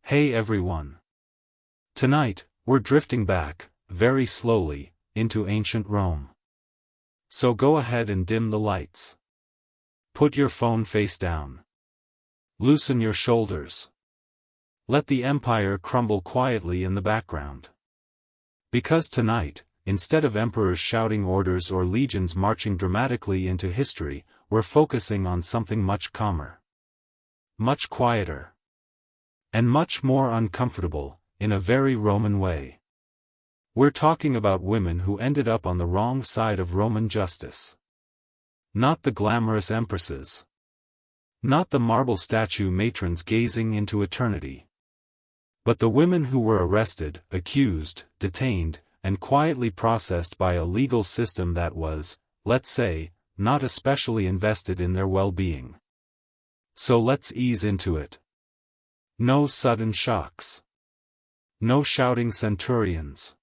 Hey everyone. Tonight, we're drifting back, very slowly, into ancient Rome. So go ahead and dim the lights. Put your phone face down. Loosen your shoulders. Let the empire crumble quietly in the background. Because tonight, instead of emperors shouting orders or legions marching dramatically into history, we're focusing on something much calmer. Much quieter. And much more uncomfortable, in a very Roman way. We're talking about women who ended up on the wrong side of Roman justice. Not the glamorous empresses. Not the marble statue matrons gazing into eternity. But the women who were arrested, accused, detained, and quietly processed by a legal system that was, let's say, not especially invested in their well-being. So let's ease into it. No sudden shocks. No shouting centurions.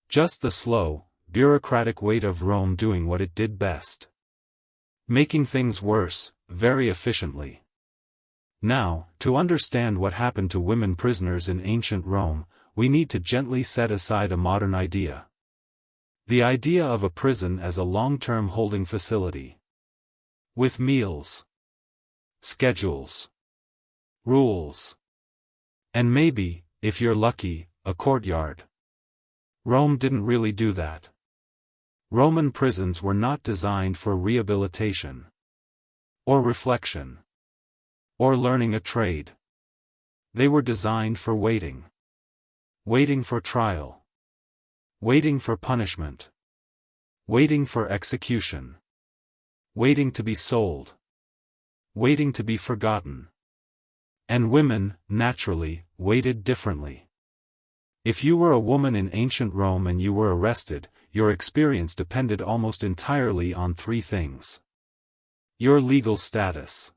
Just the slow, bureaucratic weight of Rome doing what it did best. Making things worse, very efficiently. Now, to understand what happened to women prisoners in ancient Rome, we need to gently set aside a modern idea. The idea of a prison as a long-term holding facility. With meals. Schedules. Rules. And maybe, if you're lucky, a courtyard. Rome didn't really do that. Roman prisons were not designed for rehabilitation. Or reflection. Or learning a trade. They were designed for waiting. Waiting for trial. Waiting for punishment. Waiting for execution. Waiting to be sold. Waiting to be forgotten. And women, naturally, waited differently. If you were a woman in ancient Rome and you were arrested, your experience depended almost entirely on three things. Your legal status.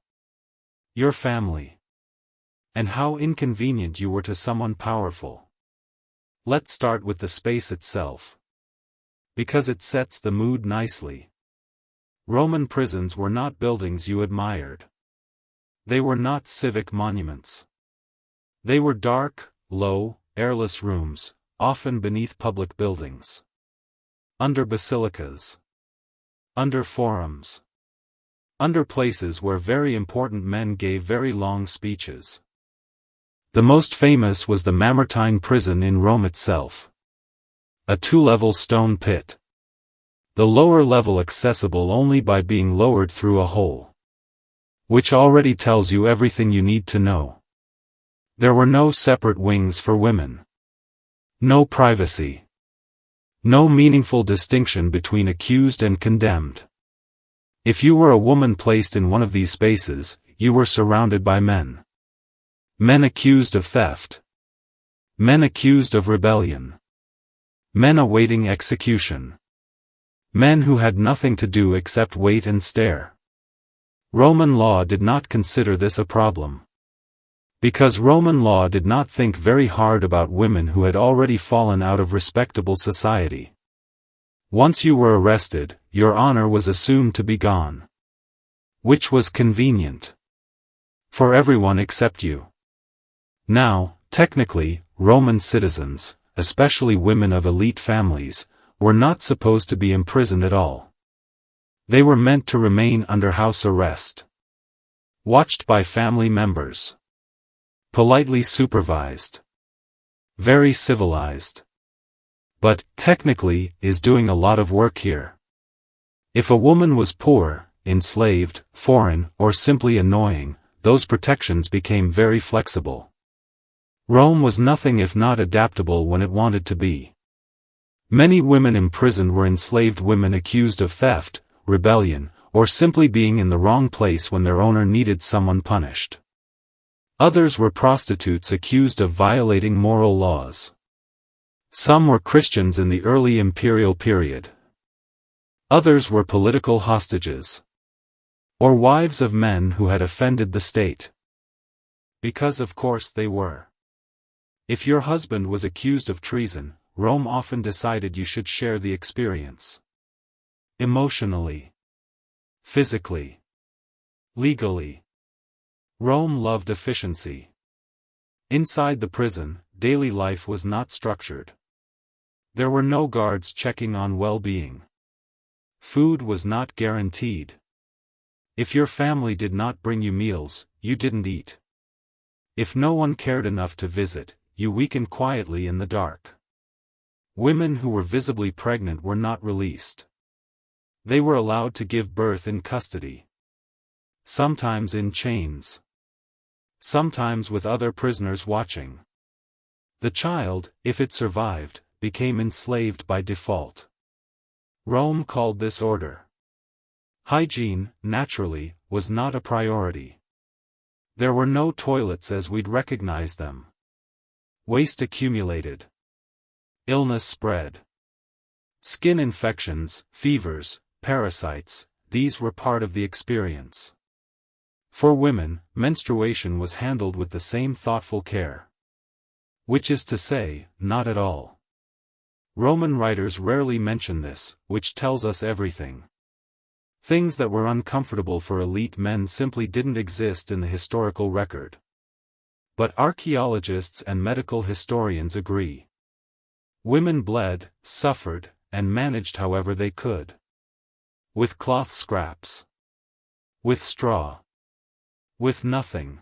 Your family. And how inconvenient you were to someone powerful. Let's start with the space itself. Because it sets the mood nicely. Roman prisons were not buildings you admired. They were not civic monuments. They were dark, low, airless rooms, often beneath public buildings. Under basilicas. Under forums. Under places where very important men gave very long speeches. The most famous was the Mamertine prison in Rome itself. A two-level stone pit. The lower level accessible only by being lowered through a hole. Which already tells you everything you need to know. There were no separate wings for women. No privacy. No meaningful distinction between accused and condemned. If you were a woman placed in one of these spaces, you were surrounded by men. Men accused of theft. Men accused of rebellion. Men awaiting execution. Men who had nothing to do except wait and stare. Roman law did not consider this a problem. Because Roman law did not think very hard about women who had already fallen out of respectable society. Once you were arrested, your honor was assumed to be gone. Which was convenient. For everyone except you. Now, technically, Roman citizens, especially women of elite families, were not supposed to be imprisoned at all. They were meant to remain under house arrest. Watched by family members. Politely supervised. Very civilized. But, technically, is doing a lot of work here. If a woman was poor, enslaved, foreign, or simply annoying, those protections became very flexible. Rome was nothing if not adaptable when it wanted to be. Many women imprisoned were enslaved women accused of theft, rebellion, or simply being in the wrong place when their owner needed someone punished. Others were prostitutes accused of violating moral laws. Some were Christians in the early imperial period. Others were political hostages. Or wives of men who had offended the state. Because of course they were. If your husband was accused of treason, Rome often decided you should share the experience. Emotionally. Physically. Legally. Rome loved efficiency. Inside the prison, daily life was not structured. There were no guards checking on well-being. Food was not guaranteed. If your family did not bring you meals, you didn't eat. If no one cared enough to visit, you weakened quietly in the dark. Women who were visibly pregnant were not released. They were allowed to give birth in custody. Sometimes in chains. Sometimes with other prisoners watching. The child, if it survived, became enslaved by default. Rome called this order. Hygiene, naturally, was not a priority. There were no toilets as we'd recognize them. Waste accumulated. Illness spread. Skin infections, fevers, parasites, these were part of the experience. For women, menstruation was handled with the same thoughtful care. Which is to say, not at all. Roman writers rarely mention this, which tells us everything. Things that were uncomfortable for elite men simply didn't exist in the historical record. But archaeologists and medical historians agree. Women bled, suffered, and managed however they could. With cloth scraps. With straw. With nothing.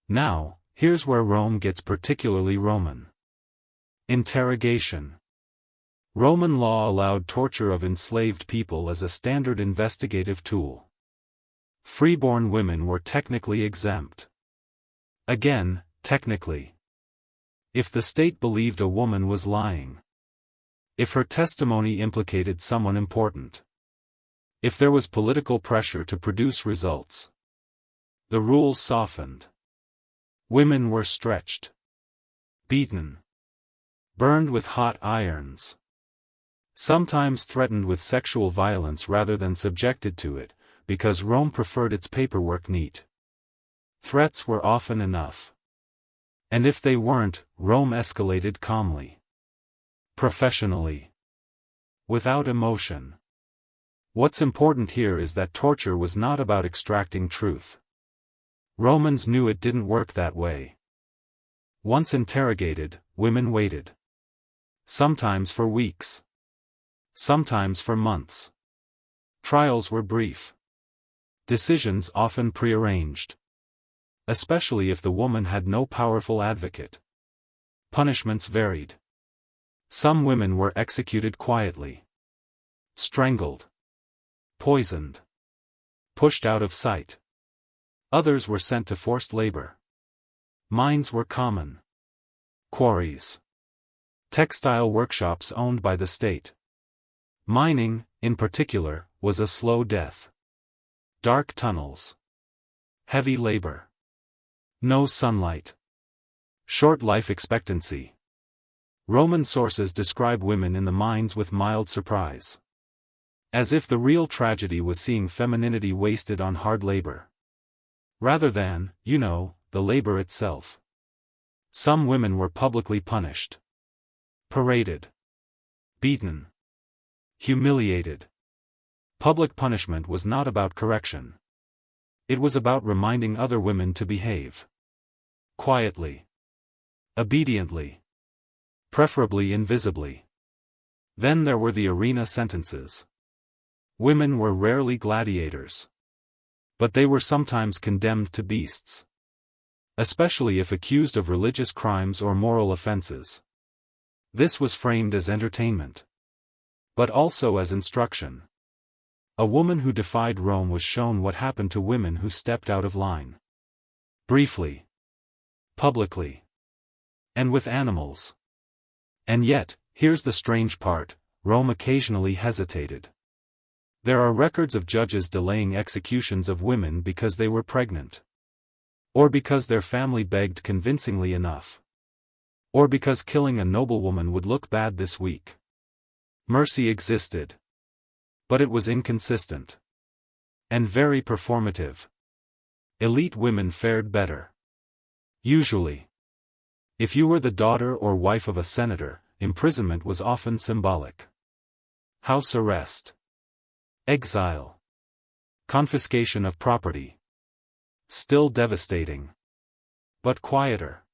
Now, here's where Rome gets particularly Roman. Interrogation. Roman law allowed torture of enslaved people as a standard investigative tool. Freeborn women were technically exempt. Again, technically. If the state believed a woman was lying. If her testimony implicated someone important. If there was political pressure to produce results. The rules softened. Women were stretched. Beaten. Burned with hot irons. Sometimes threatened with sexual violence rather than subjected to it, because Rome preferred its paperwork neat. Threats were often enough. And if they weren't, Rome escalated calmly. Professionally. Without emotion. What's important here is that torture was not about extracting truth. Romans knew it didn't work that way. Once interrogated, women waited. Sometimes for weeks. Sometimes for months. Trials were brief. Decisions often prearranged. Especially if the woman had no powerful advocate. Punishments varied. Some women were executed quietly. Strangled. Poisoned. Pushed out of sight. Others were sent to forced labor. Mines were common. Quarries. Textile workshops owned by the state. Mining, in particular, was a slow death. Dark tunnels. Heavy labor. No sunlight. Short life expectancy. Roman sources describe women in the mines with mild surprise. As if the real tragedy was seeing femininity wasted on hard labor. Rather than, the labor itself. Some women were publicly punished. Paraded. Beaten. Humiliated. Public punishment was not about correction. It was about reminding other women to behave. Quietly. Obediently. Preferably invisibly. Then there were the arena sentences. Women were rarely gladiators. But they were sometimes condemned to beasts. Especially if accused of religious crimes or moral offenses. This was framed as entertainment. But also as instruction. A woman who defied Rome was shown what happened to women who stepped out of line. Briefly. Publicly. And with animals. And yet, here's the strange part, Rome occasionally hesitated. There are records of judges delaying executions of women because they were pregnant. Or because their family begged convincingly enough. Or because killing a noblewoman would look bad this week. Mercy existed. But it was inconsistent. And very performative. Elite women fared better. Usually. If you were the daughter or wife of a senator, imprisonment was often symbolic. House arrest. Exile. Confiscation of property. Still devastating. But quieter.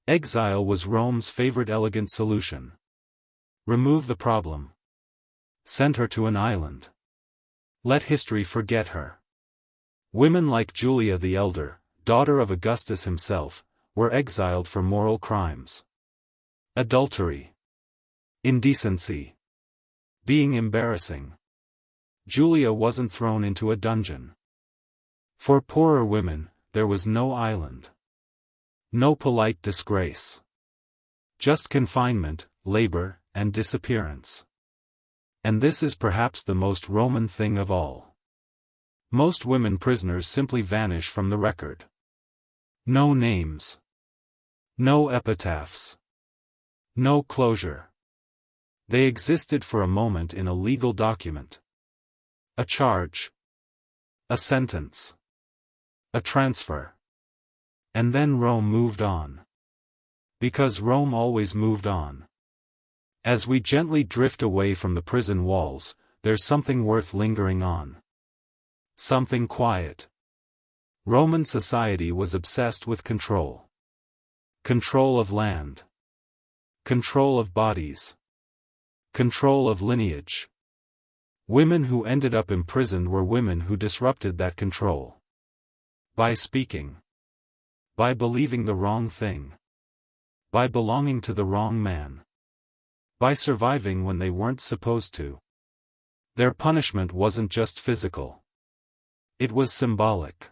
Exile was Rome's favorite elegant solution. Remove the problem. Send her to an island. Let history forget her. Women like Julia the Elder, daughter of Augustus himself, were exiled for moral crimes. Adultery. Indecency. Being embarrassing. Julia wasn't thrown into a dungeon. For poorer women, there was no island. No polite disgrace. Just confinement, labor, and disappearance. And this is perhaps the most Roman thing of all. Most women prisoners simply vanish from the record. No names. No epitaphs. No closure. They existed for a moment in a legal document. A charge. A sentence. A transfer. And then Rome moved on. Because Rome always moved on. As we gently drift away from the prison walls, there's something worth lingering on. Something quiet. Roman society was obsessed with control. Control of land. Control of bodies. Control of lineage. Women who ended up imprisoned were women who disrupted that control. By speaking. By believing the wrong thing. By belonging to the wrong man. By surviving when they weren't supposed to. Their punishment wasn't just physical. It was symbolic.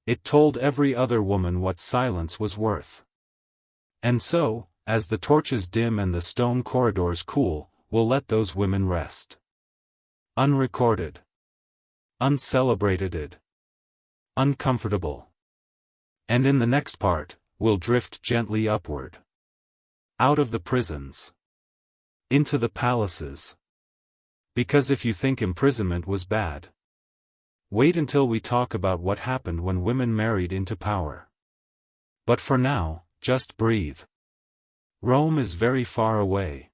It told every other woman what silence was worth. And so, as the torches dim and the stone corridors cool, we'll let those women rest. Unrecorded. Uncelebrated. Uncomfortable. And in the next part, we'll drift gently upward. Out of the prisons. Into the palaces. Because if you think imprisonment was bad, wait until we talk about what happened when women married into power. But for now, just breathe. Rome is very far away.